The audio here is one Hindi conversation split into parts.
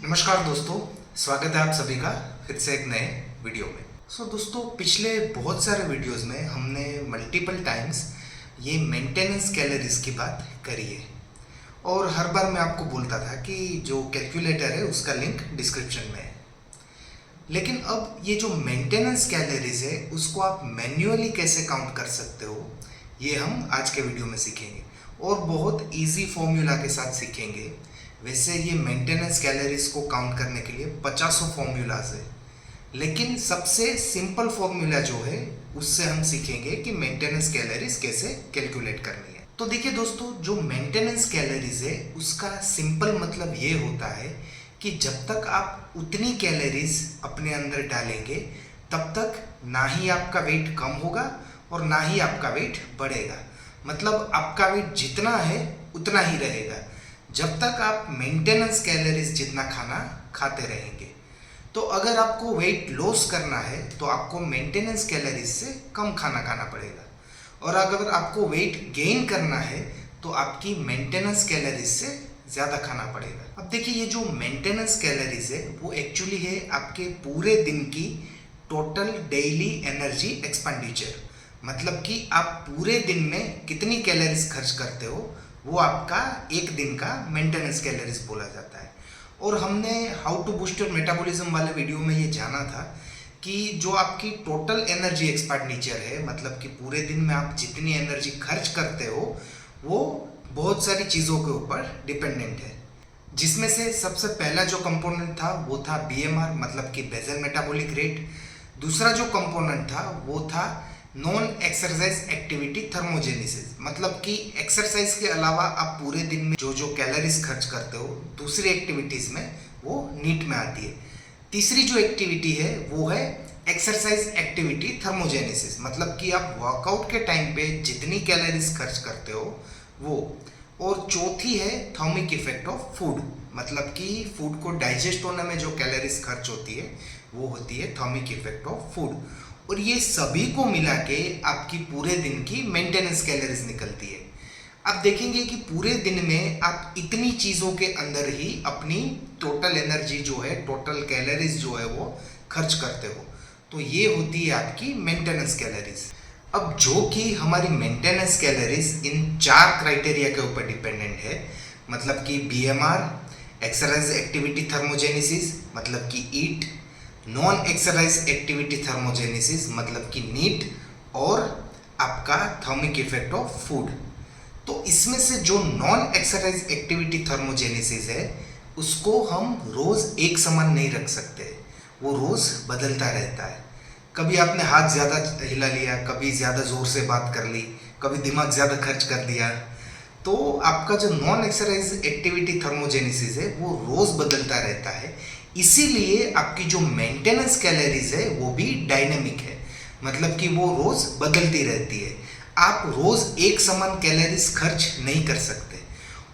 नमस्कार दोस्तों, स्वागत है आप सभी का फिर से एक नए वीडियो में। दोस्तों, पिछले बहुत सारे वीडियोस में हमने मल्टीपल टाइम्स ये मेंटेनेंस कैलोरीज की बात करी है और हर बार मैं आपको बोलता था कि जो कैलकुलेटर है उसका लिंक डिस्क्रिप्शन में है। लेकिन अब ये जो मेंटेनेंस कैलोरीज है उसको आप मैन्युअली कैसे काउंट कर सकते हो, ये हम आज के वीडियो में सीखेंगे और बहुत ईजी फॉर्मूला के साथ सीखेंगे। वैसे ये मेंटेनेंस कैलोरीज को काउंट करने के लिए 50 फॉर्मूलाज है, लेकिन सबसे सिंपल फॉर्मूला जो है उससे हम सीखेंगे कि मेंटेनेंस कैलोरीज कैसे कैलकुलेट करनी है। तो देखिए दोस्तों, जो मेंटेनेंस कैलोरीज है उसका सिंपल मतलब ये होता है कि जब तक आप उतनी कैलोरीज अपने अंदर डालेंगे तब तक ना ही आपका वेट कम होगा और ना ही आपका वेट बढ़ेगा। मतलब आपका वेट जितना है उतना ही रहेगा जब तक आप मेंटेनेंस कैलोरीज जितना खाना खाते रहेंगे। तो अगर आपको वेट लॉस करना है तो आपको मेंटेनेंस कैलोरीज से कम खाना खाना पड़ेगा, और अगर आपको वेट गेन करना है तो आपकी मेंटेनेंस कैलोरीज से ज़्यादा खाना पड़ेगा। अब देखिए, ये जो मेंटेनेंस कैलोरीज है वो एक्चुअली है आपके पूरे दिन की टोटल डेली एनर्जी एक्सपेंडिचर। मतलब कि आप पूरे दिन में कितनी कैलोरीज खर्च करते हो वो आपका एक दिन का मेंटेनेंस कैलोरीज बोला जाता है। और हमने how to boost your metabolism वाले वीडियो में ये जाना था कि जो आपकी टोटल एनर्जी एक्सपेंडिचर है, मतलब कि पूरे दिन में आप जितनी एनर्जी खर्च करते हो वो बहुत सारी चीज़ों के ऊपर डिपेंडेंट है, जिसमें से सबसे पहला जो कंपोनेंट था वो था BMR, मतलब कि बेसल मेटाबॉलिक रेट। दूसरा जो कंपोनेंट था वो था नॉन एक्सरसाइज एक्टिविटी थर्मोजेनेसिस, मतलब कि एक्सरसाइज के अलावा आप पूरे दिन में जो जो कैलोरीज खर्च करते हो दूसरी एक्टिविटीज में वो नीट में आती है। तीसरी जो एक्टिविटी है वो है एक्सरसाइज एक्टिविटी थर्मोजेनेसिस, मतलब कि आप वर्कआउट के टाइम पे जितनी कैलोरीज खर्च करते हो वो। और चौथी है थर्मिक इफेक्ट ऑफ फूड, मतलब कि फूड को डाइजेस्ट होने में जो कैलोरीज खर्च होती है वो होती है थर्मिक इफेक्ट ऑफ फूड। और ये सभी को मिला के आपकी पूरे दिन की मेंटेनेंस कैलोरीज निकलती है। आप देखेंगे कि पूरे दिन में आप इतनी चीज़ों के अंदर ही अपनी टोटल एनर्जी जो है, टोटल कैलोरीज जो है वो खर्च करते हो। तो ये होती है आपकी मेंटेनेंस कैलोरीज। अब जो कि हमारी मेंटेनेंस कैलोरीज इन 4 क्राइटेरिया के ऊपर डिपेंडेंट है, मतलब कि BMR, एक्सरसाइज एक्टिविटी थर्मोजेनेसिस मतलब कि ईट, नॉन एक्सरसाइज एक्टिविटी थर्मोजेनेसिस मतलब कि नीट, और आपका थर्मिक इफेक्ट ऑफ फूड। तो इसमें से जो नॉन एक्सरसाइज एक्टिविटी थर्मोजेनेसिस है उसको हम रोज़ एक समान नहीं रख सकते, वो रोज़ बदलता रहता है। कभी आपने हाथ ज़्यादा हिला लिया, कभी ज़्यादा ज़ोर से बात कर ली, कभी दिमाग ज़्यादा खर्च कर दिया, तो आपका जो नॉन एक्सरसाइज एक्टिविटी थर्मोजेनेसिस है वो रोज़ बदलता रहता है। इसीलिए आपकी जो मेंटेनेंस कैलोरीज है वो भी डायनेमिक है, मतलब कि वो रोज़ बदलती रहती है। आप रोज़ एक समान कैलोरीज खर्च नहीं कर सकते।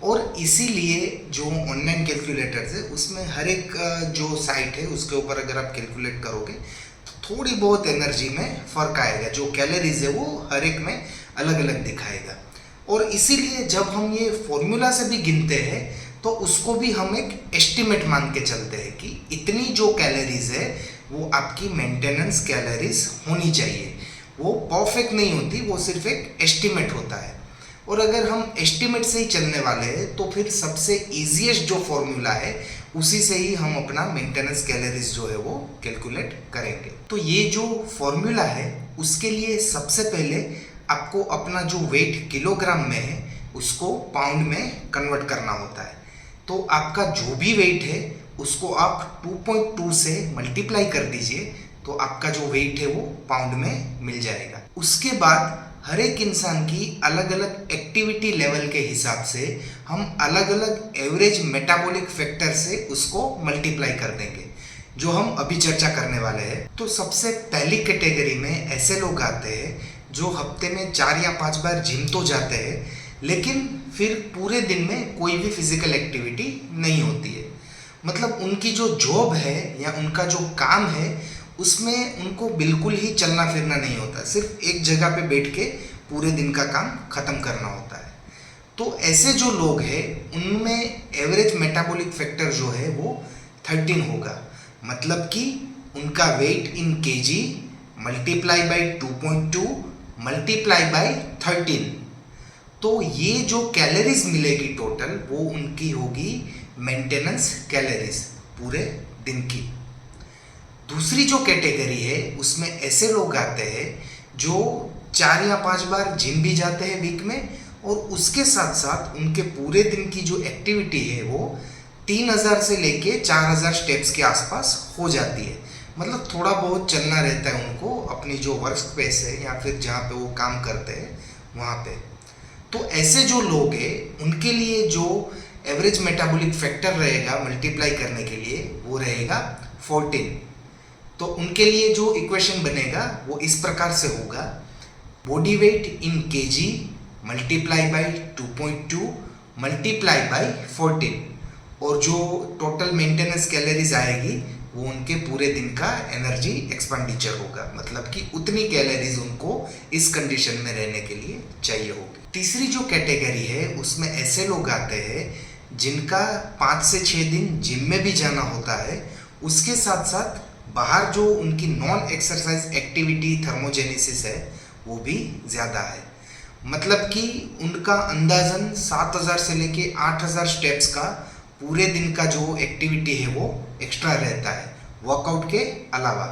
और इसीलिए जो ऑनलाइन कैलकुलेटर्स है उसमें हर एक जो साइट है उसके ऊपर अगर आप कैलकुलेट करोगे तो थोड़ी बहुत एनर्जी में फ़र्क आएगा, जो कैलोरीज है वो हर एक में अलग अलग दिखाएगा। और इसीलिए जब हम ये फॉर्मूला से भी गिनते हैं तो उसको भी हम एक एस्टिमेट मान के चलते हैं कि इतनी जो कैलोरीज है वो आपकी मेंटेनेंस कैलोरीज होनी चाहिए। वो परफेक्ट नहीं होती, वो सिर्फ एक एस्टिमेट होता है। और अगर हम एस्टिमेट से ही चलने वाले हैं तो फिर सबसे ईजीएस्ट जो फॉर्मूला है उसी से ही हम अपना मेंटेनेंस कैलोरीज जो है वो कैलकुलेट करेंगे। तो ये जो फॉर्मूला है उसके लिए सबसे पहले आपको अपना जो वेट किलोग्राम में है उसको पाउंड में कन्वर्ट करना होता है। तो आपका जो भी वेट है उसको आप 2.2 से मल्टीप्लाई कर दीजिए तो आपका जो वेट है वो पाउंड में मिल जाएगा। उसके बाद हर एक इंसान की अलग अलग एक्टिविटी लेवल के हिसाब से हम अलग अलग एवरेज मेटाबॉलिक फैक्टर से उसको मल्टीप्लाई कर देंगे, जो हम अभी चर्चा करने वाले हैं। तो सबसे पहली कैटेगरी में ऐसे लोग आते हैं जो हफ्ते में 4 या 5 बार जिम तो जाते हैं लेकिन फिर पूरे दिन में कोई भी फिजिकल एक्टिविटी नहीं होती है। मतलब उनकी जो जॉब है या उनका जो काम है उसमें उनको बिल्कुल ही चलना फिरना नहीं होता, सिर्फ एक जगह पे बैठ के पूरे दिन का काम ख़त्म करना होता है। तो ऐसे जो लोग हैं उनमें एवरेज मेटाबॉलिक फैक्टर जो है वो 13 होगा। मतलब कि उनका weight in KG multiply by 2.2 multiply by 13, तो ये जो कैलोरीज मिलेगी टोटल वो उनकी होगी मेंटेनेंस कैलोरीज पूरे दिन की। दूसरी जो कैटेगरी है उसमें ऐसे लोग आते हैं जो 4 या 5 बार जिम भी जाते हैं वीक में, और उसके साथ साथ उनके पूरे दिन की जो एक्टिविटी है वो 3000 से लेके 4000 स्टेप्स के आसपास हो जाती है। मतलब थोड़ा बहुत चलना रहता है उनको अपनी जो वर्क स्पेस है या फिर जहाँ पे वो काम करते हैं वहाँ पे। तो ऐसे जो लोग हैं उनके लिए जो एवरेज मेटाबॉलिक फैक्टर रहेगा मल्टीप्लाई करने के लिए वो रहेगा 14। तो उनके लिए जो इक्वेशन बनेगा वो इस प्रकार से होगा, body weight in KG multiply by 2.2 multiply by 14, और जो टोटल मेंटेनेंस कैलोरीज आएगी वो उनके पूरे दिन का एनर्जी एक्सपेंडिचर होगा। मतलब कि उतनी कैलोरीज उनको इस कंडीशन में रहने के लिए चाहिए होगी। तीसरी जो कैटेगरी है उसमें ऐसे लोग आते हैं जिनका 5 से 6 दिन जिम में भी जाना होता है, उसके साथ साथ बाहर जो उनकी नॉन एक्सरसाइज एक्टिविटी थर्मोजेनेसिस है वो भी ज़्यादा है। मतलब कि उनका अंदाजन 7000 से लेके 8000 स्टेप्स का पूरे दिन का जो एक्टिविटी है वो एक्स्ट्रा रहता है वर्कआउट के अलावा।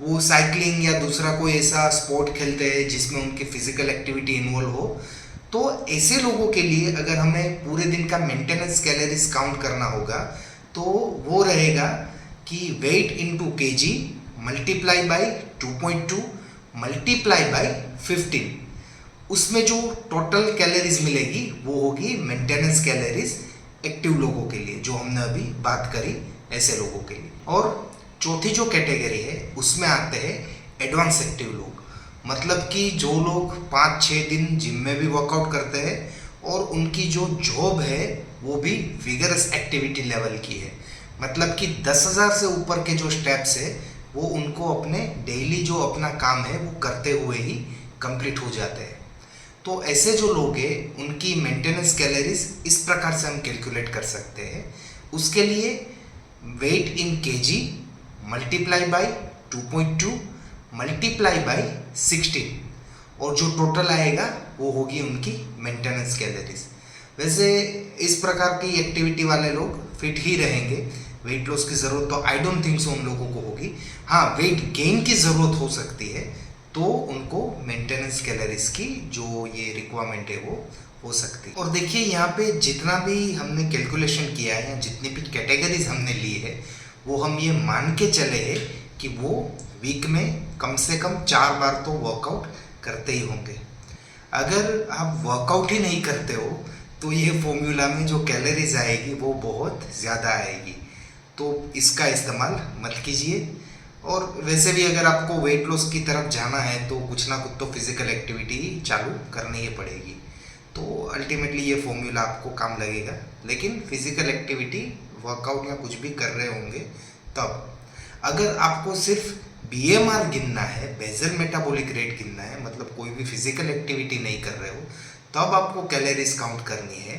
वो साइकिलिंग या दूसरा कोई ऐसा स्पोर्ट खेलते हैं जिसमें उनकी फिजिकल एक्टिविटी इन्वॉल्व हो। तो ऐसे लोगों के लिए अगर हमें पूरे दिन का मेंटेनेंस कैलोरीज काउंट करना होगा तो वो रहेगा कि weight into KG multiply by 2.2 multiply by 15। उसमें जो टोटल कैलोरीज मिलेगी वो होगी मेंटेनेंस कैलोरीज एक्टिव लोगों के लिए, जो हमने अभी बात करी ऐसे लोगों के लिए। और चौथी जो कैटेगरी है उसमें आते हैं एडवांस एक्टिव लोग। मतलब कि जो लोग 5-6 दिन जिम में भी वर्कआउट करते हैं और उनकी जो जॉब है वो भी विगरस एक्टिविटी लेवल की है। मतलब कि 10,000 से ऊपर के जो स्टेप्स है वो उनको अपने डेली जो अपना काम है वो करते हुए ही कंप्लीट हो जाते हैं। तो ऐसे जो लोग हैं उनकी मेंटेनेंस कैलोरीज इस प्रकार से हम कैलकुलेट कर सकते हैं। उसके लिए weight in KG multiply by 2.2 multiply by 16, और जो टोटल आएगा वो होगी उनकी मेंटेनेंस कैलोरीज। वैसे इस प्रकार की एक्टिविटी वाले लोग फिट ही रहेंगे, वेट लॉस की ज़रूरत तो आई डोंट थिंक सो उन लोगों को होगी। हाँ, वेट गेन की ज़रूरत हो सकती है, तो उनको मेंटेनेंस कैलोरीज की जो ये रिक्वायरमेंट है वो हो सकती है। और देखिए यहाँ पे जितना भी हमने कैलकुलेशन किया है या जितनी भी कैटेगरीज हमने ली है वो हम ये मान के चले हैं कि वो वीक में कम से कम 4 बार तो वर्कआउट करते ही होंगे। अगर आप वर्कआउट ही नहीं करते हो तो ये फॉर्मूला में जो कैलोरीज आएगी वो बहुत ज़्यादा आएगी, तो इसका इस्तेमाल मत कीजिए। और वैसे भी अगर आपको वेट लॉस की तरफ जाना है तो कुछ ना कुछ तो फिजिकल एक्टिविटी चालू करनी ही पड़ेगी, तो अल्टीमेटली ये फॉर्मूला आपको काम लगेगा। लेकिन फिजिकल एक्टिविटी वर्कआउट या कुछ भी कर रहे होंगे तब। अगर आपको सिर्फ BMR गिनना है, बेसल मेटाबॉलिक रेट गिनना है, मतलब कोई भी फिजिकल एक्टिविटी नहीं कर रहे हो, तब आपको कैलोरीज काउंट करनी है,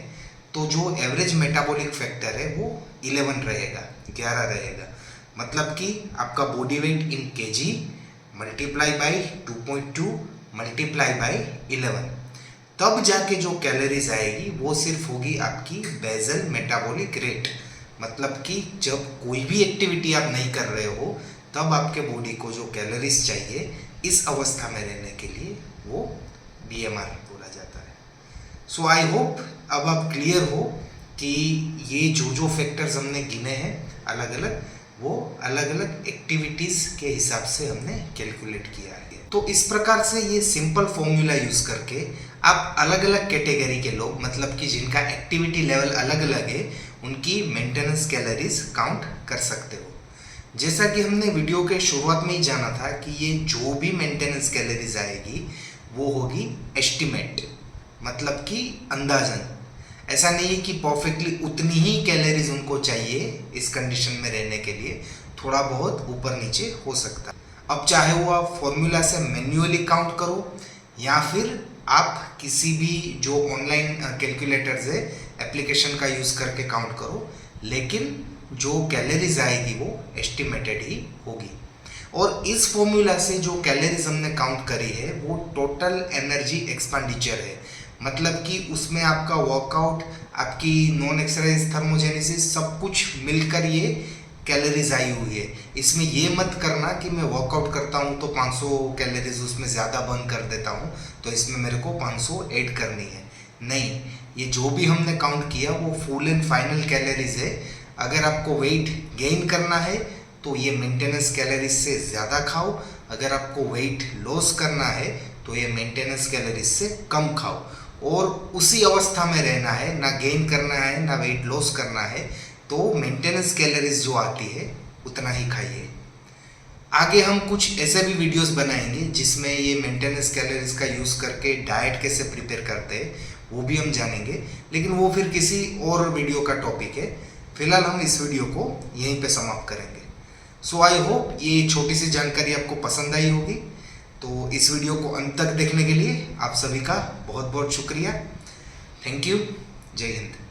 तो जो एवरेज मेटाबॉलिक फैक्टर है वो 11 रहेगा, 11 रहेगा। मतलब कि आपका body weight in KG multiply by 2.2 multiply by 11, तब जाके जो कैलोरीज आएगी वो सिर्फ होगी आपकी बेसल मेटाबॉलिक रेट। मतलब कि जब कोई भी एक्टिविटी आप नहीं कर रहे हो तब आपके बॉडी को जो कैलोरीज चाहिए इस अवस्था में रहने के लिए वो BMR बोला जाता है। सो आई होप अब आप क्लियर हो कि ये जो फैक्टर्स हमने गिने हैं अलग अलग, वो अलग अलग एक्टिविटीज़ के हिसाब से हमने कैलकुलेट किया है। तो इस प्रकार से ये सिंपल फॉर्मूला यूज़ करके आप अलग अलग कैटेगरी के लोग, मतलब कि जिनका एक्टिविटी लेवल अलग अलग है, उनकी मेंटेनेंस कैलोरीज काउंट कर सकते हो। जैसा कि हमने वीडियो के शुरुआत में ही जाना था कि ये जो भी मेंटेनेंस कैलोरीज आएगी वो होगी एस्टिमेट, मतलब कि अंदाजन। ऐसा नहीं है कि परफेक्टली उतनी ही कैलोरीज उनको चाहिए इस कंडीशन में रहने के लिए, थोड़ा बहुत ऊपर नीचे हो सकता है। अब चाहे वो आप फॉर्मूला से मैन्युअली काउंट करो या फिर आप किसी भी जो ऑनलाइन कैलकुलेटर्स है एप्लीकेशन का यूज़ करके काउंट करो, लेकिन जो कैलोरीज आएगी वो एस्टिमेटेड ही होगी। और इस फॉर्मूला से जो कैलोरीज हमने काउंट करी है वो टोटल एनर्जी एक्सपेंडिचर है, मतलब कि उसमें आपका वर्कआउट, आपकी नॉन एक्सरसाइज, थर्मोजेनेसिस, सब कुछ मिलकर ये कैलोरीज आई हुई है। इसमें ये मत करना कि मैं वर्कआउट करता हूँ तो 500 कैलोरीज उसमें ज़्यादा बर्न कर देता हूँ तो इसमें मेरे को 500 ऐड करनी है। नहीं, ये जो भी हमने काउंट किया वो फुल एंड फाइनल कैलोरीज है। अगर आपको वेट गेन करना है तो ये मेंटेनेंस कैलोरीज से ज़्यादा खाओ, अगर आपको वेट लॉस करना है तो ये मेंटेनेंस कैलोरीज से कम खाओ, और उसी अवस्था में रहना है, ना गेन करना है ना वेट लॉस करना है, तो मेंटेनेंस कैलोरीज जो आती है उतना ही खाइए। आगे हम कुछ ऐसे भी वीडियोस बनाएंगे जिसमें ये मेंटेनेंस कैलोरीज का यूज़ करके डाइट कैसे प्रिपेयर करते हैं वो भी हम जानेंगे, लेकिन वो फिर किसी और वीडियो का टॉपिक है। फिलहाल हम इस वीडियो को यहीं पे समाप्त करेंगे। सो आई होप ये छोटी सी जानकारी आपको पसंद आई होगी। तो इस वीडियो को अंत तक देखने के लिए आप सभी का बहुत बहुत शुक्रिया। Thank you. जय हिंद।